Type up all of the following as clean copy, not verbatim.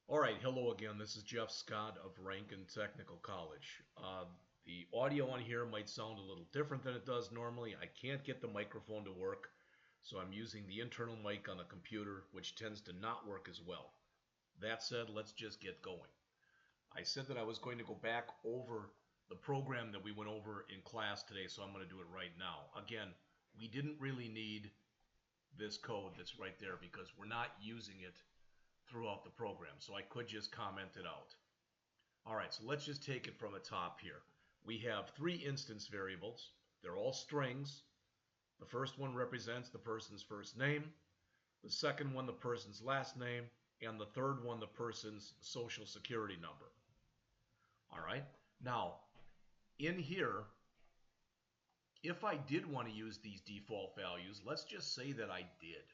All right, hello again. This is Jeff Scott of Rankin Technical College. The audio on here might sound a little different than it does normally. I can't get the microphone to work, so I'm using the internal mic on the computer, which tends to not work as well. That said, let's just get going. I said that I was going to go back over the program that we went over in class today, so I'm going to do it right now. Again, we didn't really need this code that's right there because we're not using it throughout the program, so I could just comment it out. All right, so let's just take it from the top here. We have three instance variables. They're all strings. The first one represents the person's first name, the second one the person's last name, and the third one the person's social security number. All right, now in here, if I did want to use these default values, let's just say that I did.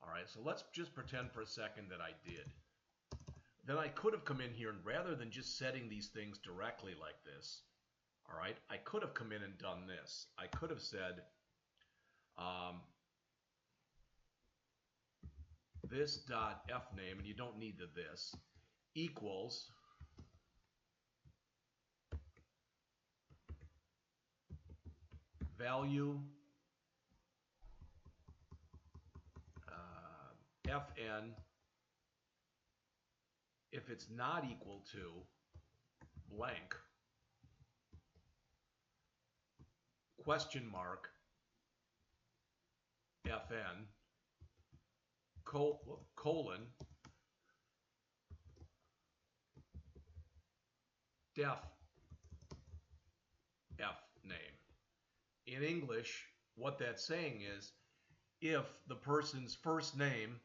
All right, so let's just pretend for a second that I did. Then I could have come in here and rather than just setting these things directly like this, all right, I could have come in and done this. I could have said this dot f name, and you don't need the this, equals value fn if it's not equal to blank question mark fn colon def f name. In English, what that's saying is if the person's first name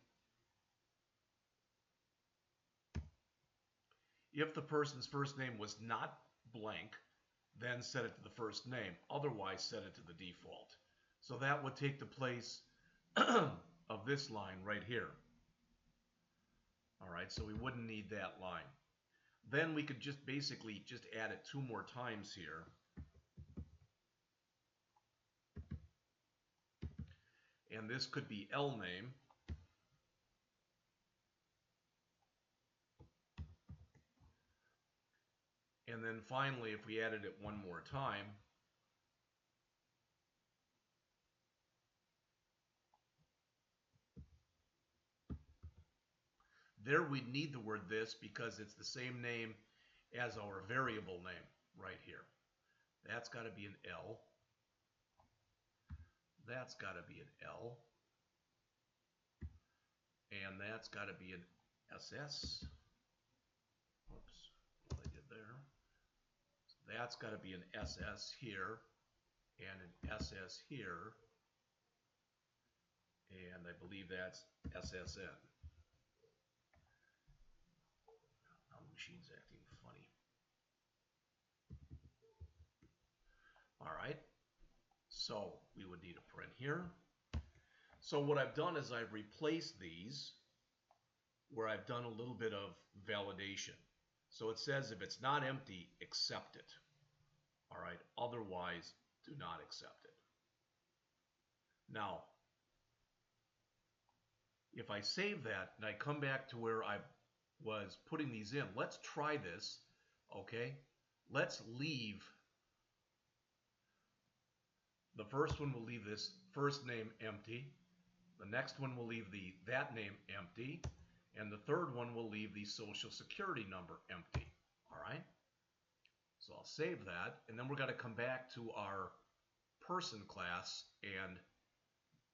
was not blank, then set it to the first name. Otherwise, set it to the default. So that would take the place of this line right here. All right, so we wouldn't need that line. Then we could just basically just add it two more times here. And this could be L name. And then finally, if we added it one more time, there we'd need the word this because it's the same name as our variable name right here. That's got to be an L. That's got to be an L. And that's got to be an SS. Whoops, what I did there. So that's got to be an SS here and an SS here. And I believe that's SSN. Now the machine's acting funny. All right, so we would need a print here. So what I've done is I've replaced these where I've done a little bit of validation. So it says if it's not empty, accept it. All right, otherwise do not accept it. Now, if I save that and I come back to where I was putting these in, let's try this, okay? Let's leave, the first one will leave this first name empty, the next one will leave that name empty, and the third one will leave the social security number empty, all right? So I'll save that, and then we're going to come back to our person class, and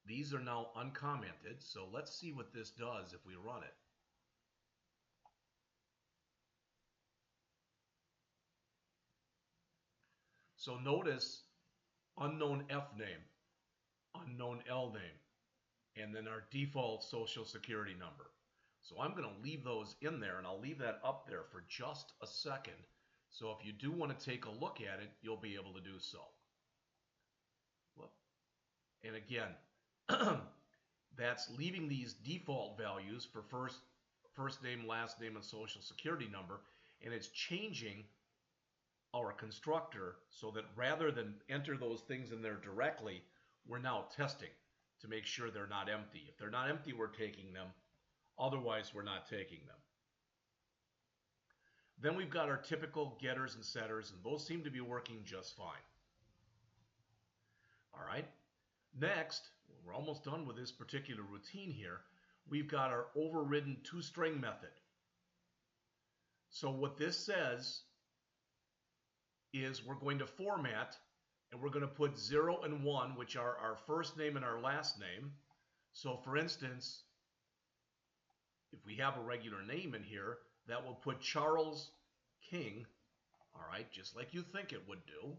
these are now uncommented, so let's see what this does if we run it. So notice unknown F name, unknown L name, and then our default social security number. So I'm going to leave those in there, and I'll leave that up there for just a second. So if you do want to take a look at it, you'll be able to do so. And again, that's leaving these default values for first name, last name, and social security number, and it's changing our constructor so that rather than enter those things in there directly, we're now testing to make sure they're not empty. If they're not empty, we're taking them. Otherwise, we're not taking them. Then we've got our typical getters and setters, and those seem to be working just fine. All right. Next, we're almost done with this particular routine here. We've got our overridden toString method. So what this says is we're going to format, and we're going to put 0 and 1, which are our first name and our last name. So for instance, if we have a regular name in here, that will put Charles King, all right, just like you think it would do,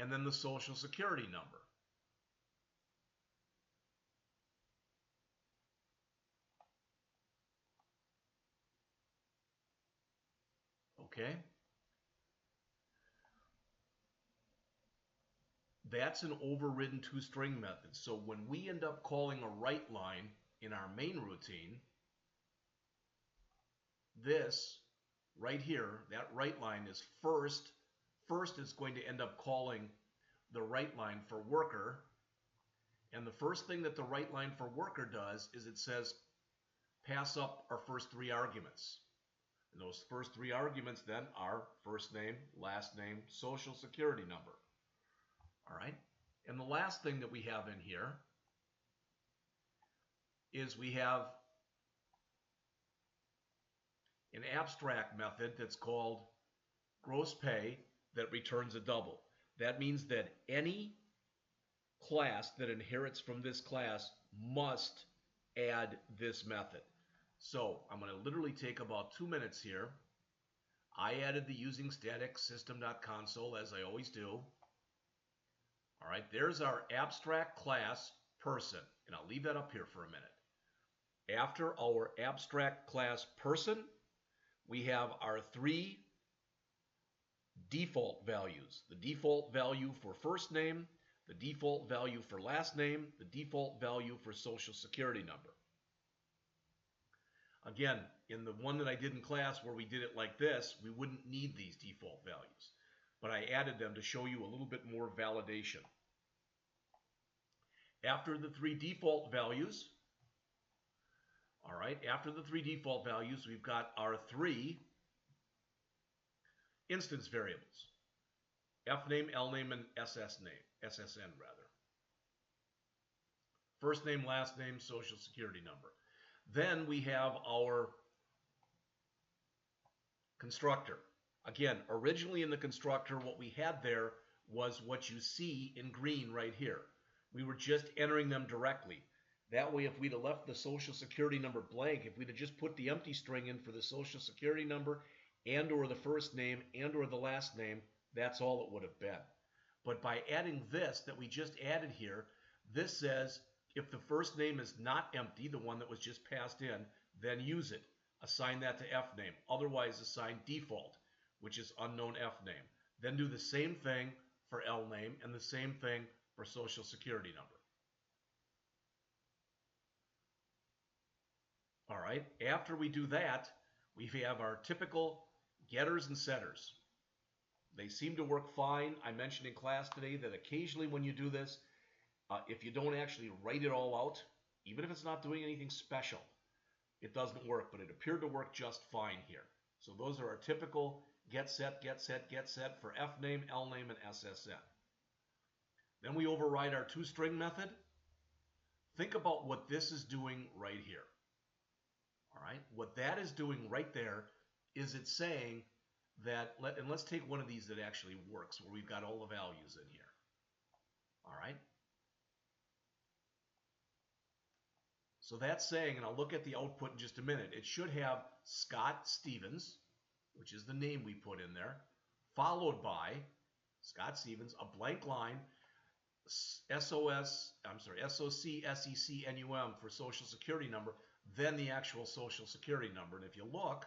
and then the Social Security number. Okay? That's an overridden toString method. So when we end up calling a write line in our main routine, this right here, that write line is first. First it's going to end up calling the write line for worker. And the first thing that the write line for worker does is it says pass up our first 3 arguments. And those first 3 arguments then are first name, last name, Social Security number. All right. And the last thing that we have in here is we have an abstract method that's called gross pay that returns a double. That means that any class that inherits from this class must add this method. So I'm going to literally take about 2 minutes here. I added the using static system.console as I always do. All right, there's our abstract class person, and I'll leave that up here for a minute. After our abstract class person, we have our 3 default values. The default value for first name, the default value for last name, the default value for Social Security number. Again, in the one that I did in class where we did it like this, we wouldn't need these default values. But I added them to show you a little bit more validation. After the 3 default values, all right, after the 3 default values, we've got our 3 instance variables. Fname, Lname, and SSN rather. First name, last name, Social Security number. Then we have our constructor. Again, originally in the constructor, what we had there was what you see in green right here. We were just entering them directly. That way, if we'd have left the Social Security number blank, if we'd have just put the empty string in for the Social Security number and or the first name and or the last name, that's all it would have been. But by adding this that we just added here, this says if the first name is not empty, the one that was just passed in, then use it. Assign that to Fname. Otherwise, assign default, which is unknown Fname. Then do the same thing for Lname and the same thing for Social Security number. All right, after we do that, we have our typical getters and setters. They seem to work fine. I mentioned in class today that occasionally when you do this, if you don't actually write it all out, even if it's not doing anything special, it doesn't work, but it appeared to work just fine here. So those are our typical get set, get set, get set for Fname, Lname, and SSN. Then we override our toString method. Think about what this is doing right here. All right, what that is doing right there is it's saying that, and let's take one of these that actually works, where we've got all the values in here. All right. So that's saying, and I'll look at the output in just a minute, it should have Scott Stevens, which is the name we put in there, followed by Scott Stevens, a blank line, SOC, SEC, NUM for Social Security number, then the actual Social Security number. And if you look,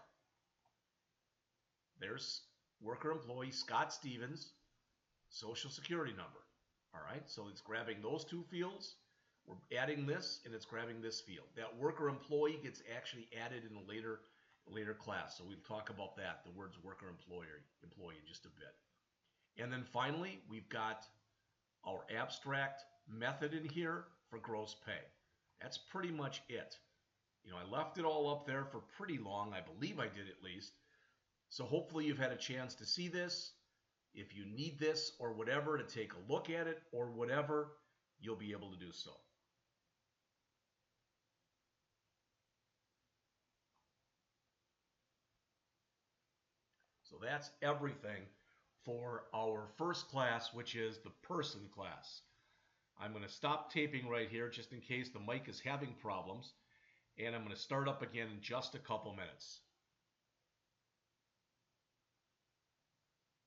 there's worker employee Scott Stevens, Social Security number. All right, so it's grabbing those 2 fields. We're adding this, and it's grabbing this field. That worker employee gets actually added in a later class. So we'll talk about that, the words worker employee in just a bit. And then finally, we've got our abstract method in here for gross pay. That's pretty much it. You know, I left it all up there for pretty long. I believe I did at least. So hopefully you've had a chance to see this. If you need this or whatever to take a look at it or whatever, you'll be able to do so. So that's everything for our first class, which is the person class. I'm going to stop taping right here just in case the mic is having problems, and I'm going to start up again in just a couple minutes.